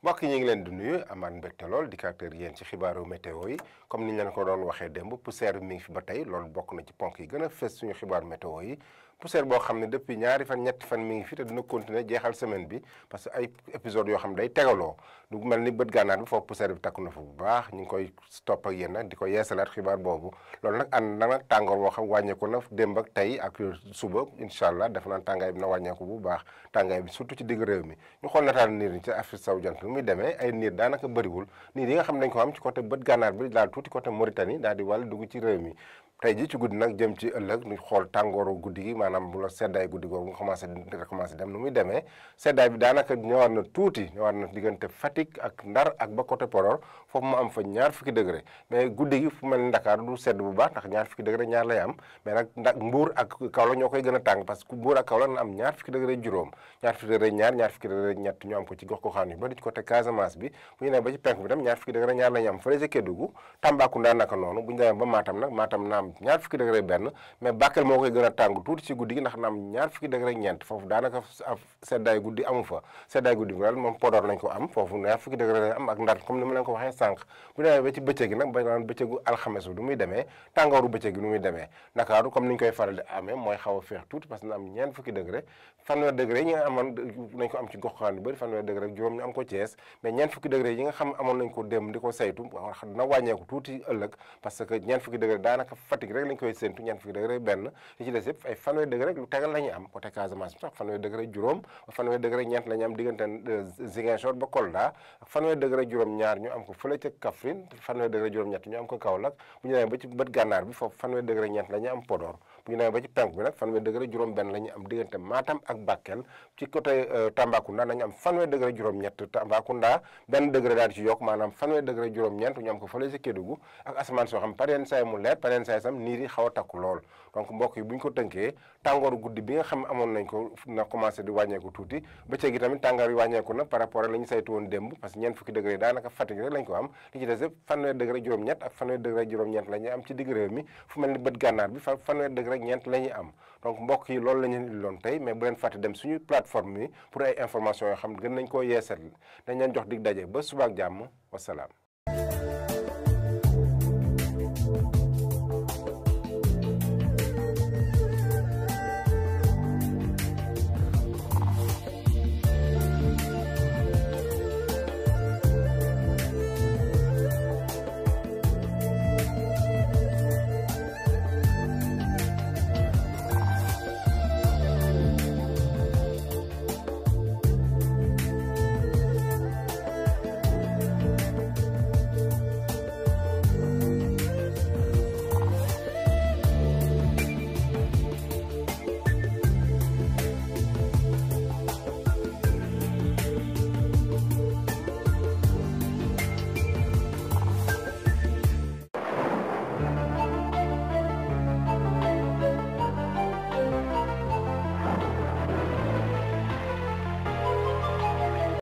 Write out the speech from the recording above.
mbokk yi ñu ngi leen di nuyu amaat mbégte lool di caractère yéen ci xibaaru météo yi comme niñ leen ko doon waxee démb poussière bi mi ngi fi ba tey loolu bokk na ci ponk yi gën a fës suñu xibaaru météo yi poussière boo xam ne depuis ñaari fan ñetti fan mi ngi fi te dina continuer jeexal semaine bi parce que ay épisode yoo xam ne day tegaloo du mel ni bët gànnaar bi foofu poussière bi takku na fa bu baax ñu ngi koy topp ak yéen nag di ko yeesalaat xibaar boobu loolu nag ànd na nag tàngoor boo xam wàññeeku na démb ak tey ak suba incha allah def naan tàngaay bi na wàññeeku bu baax tàngaay bi surtout ci digg réew mi ñu xool nataal niir ñi ci Afrique sowu jant lu muy demee ay niir daanaka bëriwul niir yi nga xam ne dañ ko am ci côté bët gànnaar bi daal tuuti côté Mauritanie daal di wàll dugg ci réew mi tey ji ci guddi nag jëm ci ëllëg ñu xool tàngooru guddi gi maanaam bu la seddaay guddi googu nga commencé dem nu muy demee seddaay bi daanaka ñëwaat na tuuti ñëwaat na diggante Fatick ak Ndar ak ba côté Podor foofu mu am fa ñaar fukki degré mais guddi gi fu mel ni Dakar du sedd bu baax ndax ñaar fukki degré ñaar lay am mais nag Mbuur ak Kaolack ñoo koy gën a tàng parce que Mbuur ak Kaolack na am ñaar fukki degré juróom ñaar fukki degré ñaar fukki degré ñett ñu am ko ci gox goxaan yu bari ci côté Casamance bi bu ñu demee ba ci penk bi tam ñaar fukki degré ñaar la ñu am fële ca Kédougou Tambacounda naka noonu bu ñu demee ba Matam nag Matam na am ñaar fukki degré benn mais Bakel moo koy gën a tàng tuuti ci guddi gi ndax na am ñaar fukki degré ñeent foofu daanaka seddaay guddi amu fa seddaay guddi bi daal moom Podor lañ ko am foofu ñaar fukki degré lañ am ak Ndar comme ni ma leen ko waxee sànq bu demee ba ci bëccëg gi nag ba naan bëccëgu alxames bi du muy demee tàngooru bëccëg gi nu muy demee Ndakaaru comme ni ñu koy faral di amee mooy xaw a féex tuuti parce que na am ñeent fukki degré fanweer degré yi nga amoon nañ ko am ci gox-goxaan yu bëri fanweer degré ak juróom ñu am ko Thiès mais ñeent fukki degré yi nga xam amoon nañ ko démb di ko saytu dina wàññeeku tuuti ëllëg parce que ñeent fukki degré daanaka Fatick rek lañ koy séntu ñeent fukki degré benn li ci des yëpp ay fanweer degré rek lu tegal la ñuy am côté Casamance bi sax fanweer degré juróom fanweer degré ñeent la ñu am diggante Ziguinchor ba Kolda fanweer degré juróom ñaar ñu am ko fële ca Kaffrine fanweer degré juróom ñett ñu am ko Kaolack bu ñu demee ba ci bët gànnaar bi foofu fanweer degré ñeent la ñu am Podor bu ñu demee ba ci penk bi nag fanweer degré juróom benn la ñu am diggante Matam ak Bakel ci côté Tambacounda nañu am fanweer degré juróom ñett Tambacounda benn degré daal di ci yokk maanaam fanweer degré juróom ñeent ñu am ko fële ca Kédougou ak asamaan soo xam pareen saay mu leer pareen saay sam niir yi xaw a takku lool donc mbokk yi bu ñu ko tënkee tàngooru guddi bi nga xam amoon nañ ko na commencé di wàññeeku tuuti bëccëg gi tamit tàngoor yi wàññeeku na par rapport ak la ñu saytu woon démb parce que ñeent fukki degré daanaka Fatick rek lañ ko am li ci des yëpp fanweer degré juróom-ñett ak fanweer degré juróom-ñeent la ñuy am ci digg réew mi fu mel ni bët gànnaar bi fanweer degré ñeent la ñuy am donc mbokk yi loolu la ñu indiloon tey mais bu leen fàtte dem suñu plateforme yi pour ay information yoo xam gën nañ koo yeesal dañ leen jox dig daje ba suba ak jàmm wasalaam